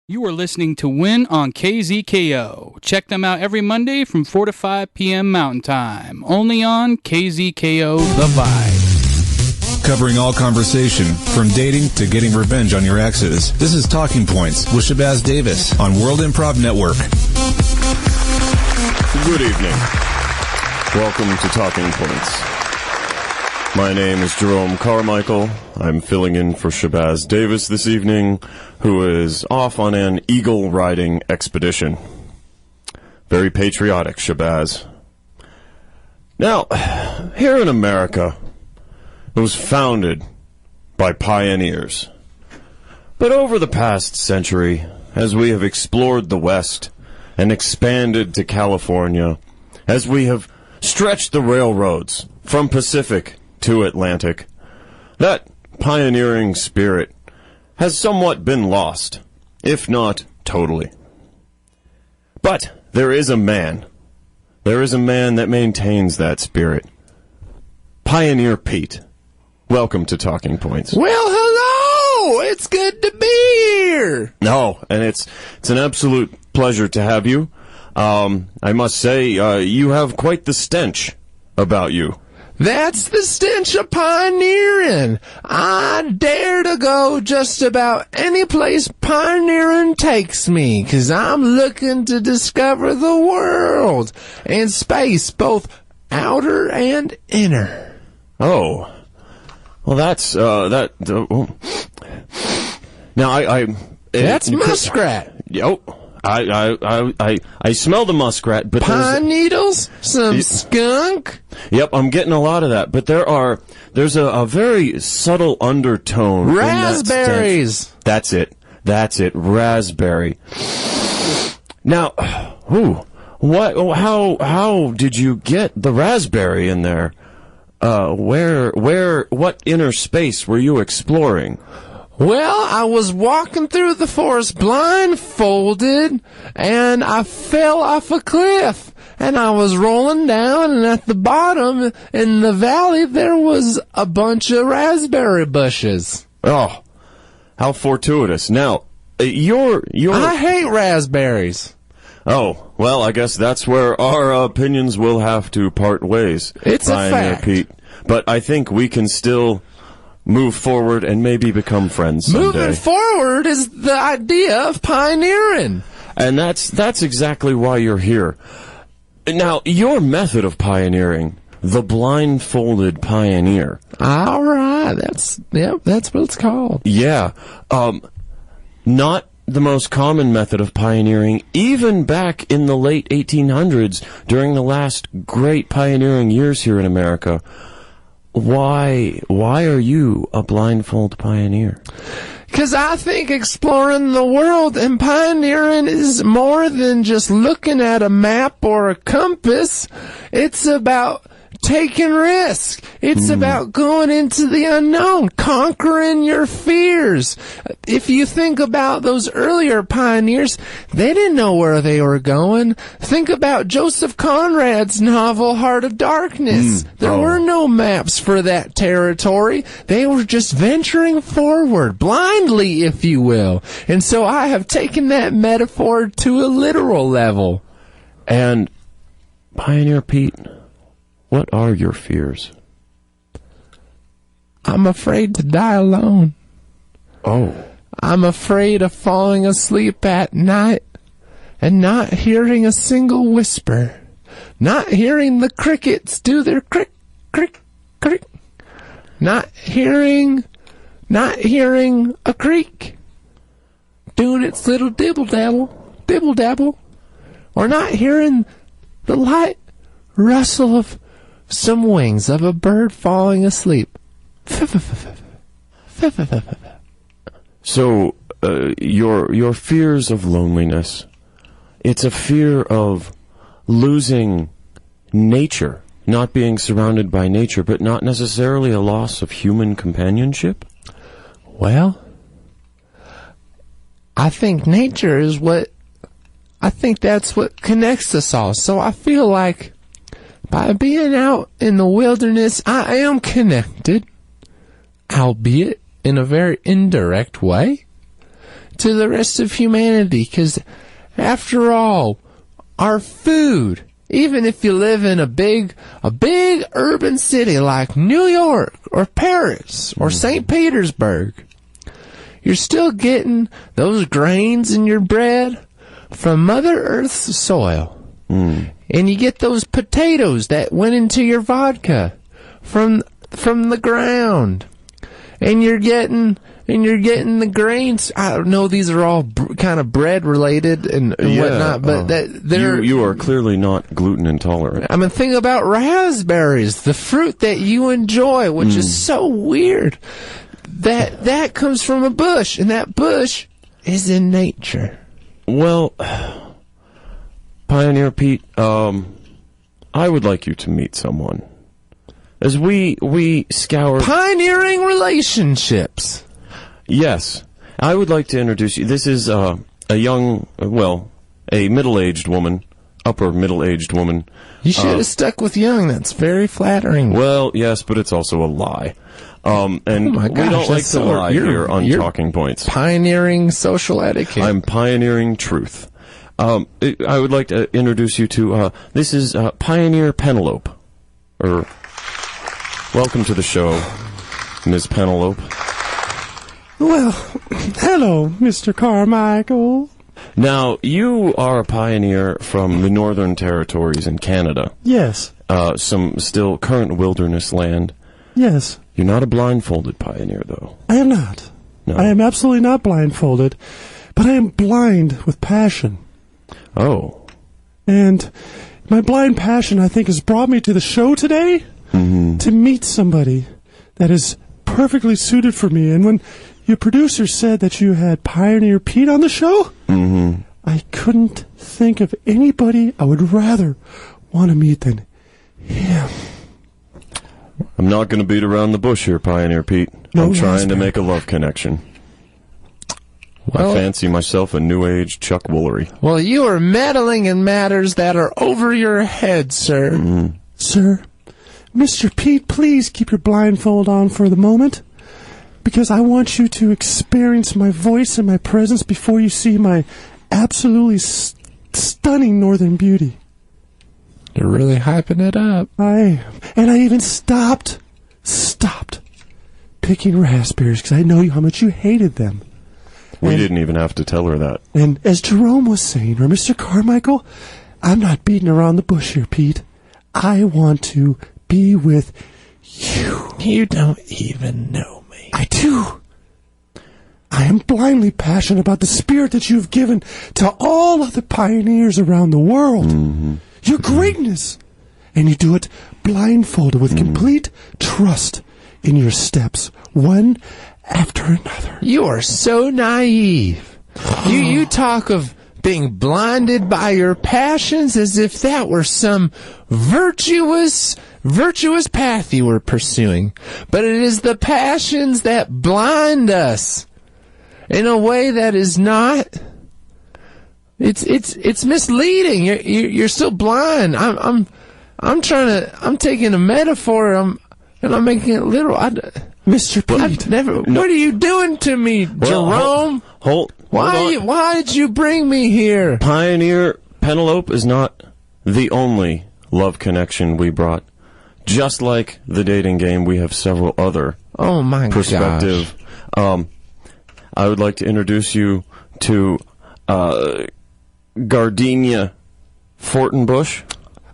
You are listening to Win on KZKO. Check them out every Monday from 4 to 5 p.m. Mountain Time. Only on KZKO The Vibe. Covering all conversation, from dating to getting revenge on your exes. This is Talking Points with Shabazz Davis on World Improv Network. Good evening. Welcome to Talking Points. My name is Jerome Carmichael. I'm filling in for Shabazz Davis this evening, who is off on an eagle riding expedition. Very patriotic, Shabazz. Now, here in America, it was founded by pioneers. But over the past century, as we have explored the West and expanded to California, as we have stretched the railroads from Pacific to Atlantic, that pioneering spirit has somewhat been lost, if not totally. But there is a man that maintains that spirit. Pioneer Pete. Welcome to Talking Points. Well, hello! It's good to be here! No, and it's an absolute pleasure to have you. I must say, you have quite the stench about you. That's the stench of pioneering. I dare to go just about any place pioneering takes me, 'cause I'm looking to discover the world and space, both outer and inner. Oh. Well, that's, now That's muskrat. Oh, I smell the muskrat, but pine needles, some skunk. Yep, I'm getting a lot of that, but there's a very subtle undertone. Raspberries. That's it, raspberry. Now, how did you get the raspberry in there? What inner space were you exploring? Well, I was walking through the forest blindfolded, and I fell off a cliff, and I was rolling down, and at the bottom in the valley there was a bunch of raspberry bushes. Oh, how fortuitous. Now, I hate raspberries. Oh, well, I guess that's where our opinions will have to part ways. It's a fact. Pete. But I think we can still move forward and maybe become friends someday. Moving forward is the idea of pioneering. And that's exactly why you're here. Now, your method of pioneering, the blindfolded pioneer. All right, that's what it's called. Yeah. Not the most common method of pioneering, even back in the late 1800s, during the last great pioneering years here in America. Why are you a blindfold pioneer? 'Cause I think exploring the world and pioneering is more than just looking at a map or a compass. It's about taking risks. It's about going into the unknown, conquering your fears. If you think about those earlier pioneers, they didn't know where they were going. Think about Joseph Conrad's novel Heart of Darkness. There were no maps for that territory. They were just venturing forward, blindly, if you will. And so I have taken that metaphor to a literal level. And Pioneer Pete, what are your fears? I'm afraid to die alone. Oh. I'm afraid of falling asleep at night and not hearing a single whisper. Not hearing the crickets do their crick, crick, crick. Not hearing a creek doing its little dibble dabble. Or not hearing the light rustle of some wings of a bird falling asleep. So, your fears of loneliness, it's a fear of losing nature, not being surrounded by nature, but not necessarily a loss of human companionship? Well, I think nature is that's what connects us all. So I feel like by being out in the wilderness, I am connected, albeit in a very indirect way, to the rest of humanity. Because, after all, our food, even if you live in a big urban city like New York or Paris or St. Petersburg, you're still getting those grains in your bread from Mother Earth's soil. And you get those potatoes that went into your vodka from the ground. And you're getting the grains. I don't know, these are all kind of bread related and whatnot, but you are clearly not gluten intolerant. I mean, think about raspberries, the fruit that you enjoy, which is so weird. That comes from a bush, and that bush is in nature. Well, Pioneer Pete, I would like you to meet someone. As we scour... Pioneering relationships. Yes. I would like to introduce you. This is a middle-aged woman, upper middle-aged woman. You should have stuck with young. That's very flattering. Well, yes, but it's also a lie. And we don't like to lie here on Talking Points. Pioneering social etiquette. I'm pioneering truth. I would like to introduce you to, this is Pioneer Penelope. Welcome to the show, Ms. Penelope. Well, hello, Mr. Carmichael. Now, you are a pioneer from the Northern Territories in Canada. Yes. Some still current wilderness land. Yes. You're not a blindfolded pioneer, though. I am not. No. I am absolutely not blindfolded, but I am blind with passion. Oh. And my blind passion, I think, has brought me to the show today to meet somebody that is perfectly suited for me. And when your producer said that you had Pioneer Pete on the show, I couldn't think of anybody I would rather want to meet than him. I'm not going to beat around the bush here, Pioneer Pete. No, I'm trying to make a love connection. Well, I fancy myself a new age Chuck Woolery. Well, you are meddling in matters that are over your head, sir. Sir, Mr. Pete, please keep your blindfold on for the moment, because I want you to experience my voice and my presence before you see my absolutely stunning northern beauty. You're really hyping it up. I even stopped picking raspberries because I know how much you hated them. We didn't even have to tell her that. And as Jerome was saying, or Mr. Carmichael, I'm not beating around the bush here, Pete. I want to be with you. You don't even know me. I do. I am blindly passionate about the spirit that you've given to all other pioneers around the world. Your greatness. And you do it blindfolded with complete trust in your steps, one after another. You are so naive. You talk of being blinded by your passions as if that were some virtuous path you were pursuing. But it is the passions that blind us in a way that is not. It's misleading. You're still blind. I'm taking a metaphor and I'm making it literal. Mr. Pete. What are you doing to me, Jerome? Why did you bring me here? Pioneer Penelope is not the only love connection we brought. Just like the dating game, we have several other perspective. Gosh. I would like to introduce you to Gardenia Fortinbush.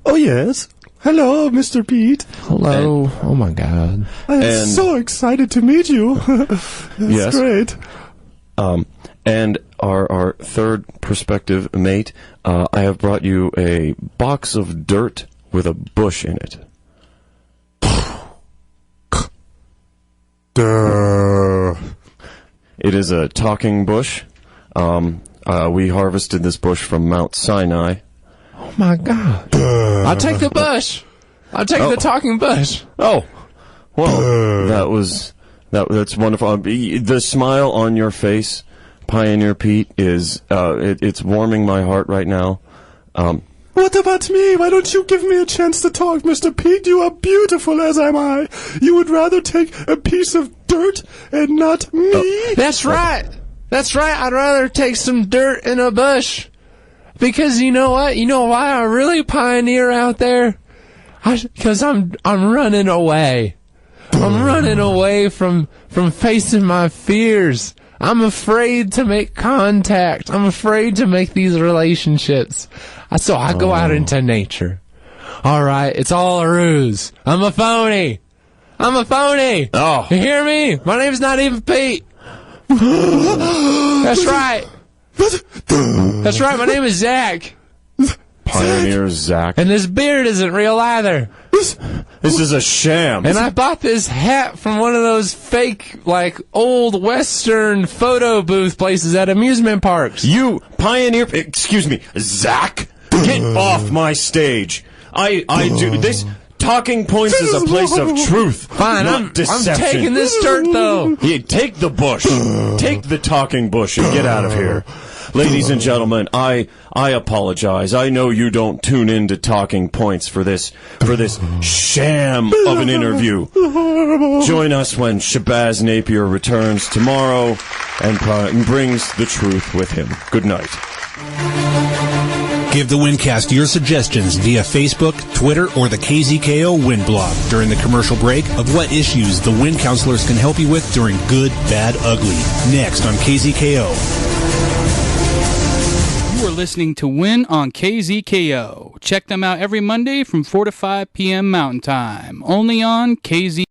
Oh, yes. Hello, Mr. Pete. Hello. Oh, my God. I am so excited to meet you. That's great. And our third perspective mate, I have brought you a box of dirt with a bush in it. It is a talking bush. We harvested this bush from Mount Sinai. Oh, my God. I'll take the bush. I'll take the talking bush. Oh. Well, that's wonderful. The smile on your face, Pioneer Pete, is it's warming my heart right now. What about me? Why don't you give me a chance to talk, Mr. Pete? You are beautiful, as am I. You would rather take a piece of dirt and not me? That's right. That's right. I'd rather take some dirt in a bush. Because you know what? You know why I really pioneer out there? Because I'm running away. I'm running away from facing my fears. I'm afraid to make contact. I'm afraid to make these relationships. So I go out into nature. All right, it's all a ruse. I'm a phony. Oh. You hear me? My name's not even Pete. That's right. That's right, my name is Zach. Pioneer Zach. And this beard isn't real either. This is a sham. And I bought this hat from one of those fake, like, old Western photo booth places at amusement parks. You pioneer... Excuse me, Zach? Get off my stage. I do... This... Talking Points is a place of truth. Fine, not deception. I'm taking this dirt, though. Yeah, take the bush. Take the talking bush and get out of here. Ladies and gentlemen, I apologize. I know you don't tune in to Talking Points for this sham of an interview. Join us when Shabazz Napier returns tomorrow and brings the truth with him. Good night. Give the Windcast your suggestions via Facebook, Twitter, or the KZKO Wind blog during the commercial break of what issues the Wind counselors can help you with during Good, Bad, Ugly. Next on KZKO. You are listening to Win on KZKO. Check them out every Monday from 4 to 5 p.m. Mountain Time. Only on KZKO.